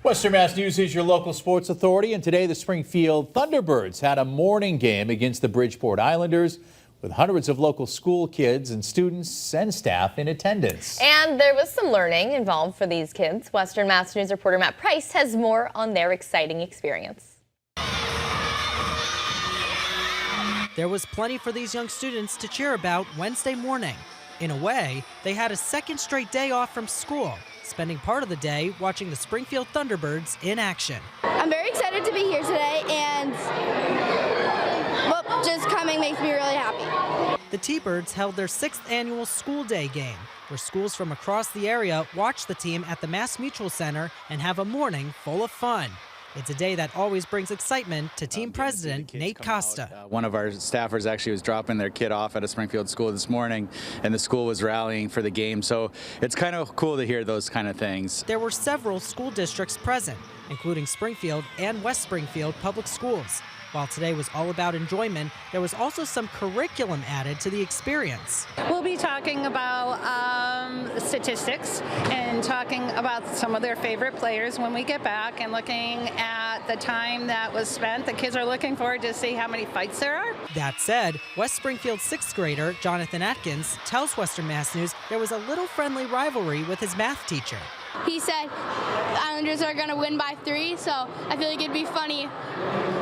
Western Mass News is your local sports authority, and today the Springfield Thunderbirds had a morning game against the Bridgeport Islanders with hundreds of local school kids and students and staff in attendance. And there was some learning involved for these kids. Western Mass News reporter Matt Price has more on their exciting experience. There was plenty for these young students to cheer about Wednesday morning. In a way, they had a second straight day off from school, spending part of the day watching the Springfield Thunderbirds in action. I'm very excited to be here today, and just coming makes me really happy. The T-Birds held their 6th annual school day game, where schools from across the area watch the team at the Mass Mutual Center and have a morning full of fun. It's a day that always brings excitement to team president Nate Costa. One of our staffers actually was dropping their kid off at a Springfield school this morning, and the school was rallying for the game. So it's kind of cool to hear those kind of things. There were several school districts present, including Springfield and West Springfield Public Schools. While today was all about enjoyment, there was also some curriculum added to the experience. We'll be talking about statistics and talking about some of their favorite players when we get back, and looking at the time that was spent. The kids are looking forward to see how many fights there are. That said, West Springfield 6th grader Jonathan Atkins tells Western Mass News there was a little friendly rivalry with his math teacher. He said the Islanders are going to win by 3, so I feel like it'd be funny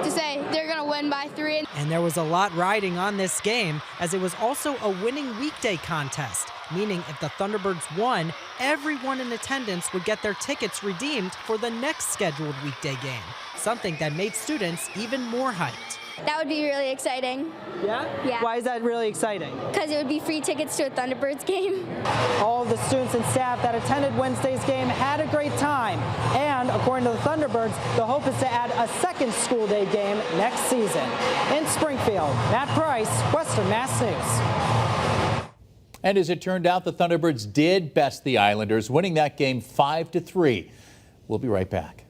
to say they're going to win by 3. And there was a lot riding on this game, as it was also a winning weekday contest, meaning if the Thunderbirds won, everyone in attendance would get their tickets redeemed for the next scheduled weekday game, something that made students even more hyped. That would be really exciting. Yeah? Yeah. Why is that really exciting? Because it would be free tickets to a Thunderbirds game. All of the students and staff that attended Wednesday's game had a great time. And according to the Thunderbirds, the hope is to add a second school day game next season. In Springfield, Matt Price, Western Mass News. And as it turned out, the Thunderbirds did best the Islanders, winning that game 5-3. We'll be right back.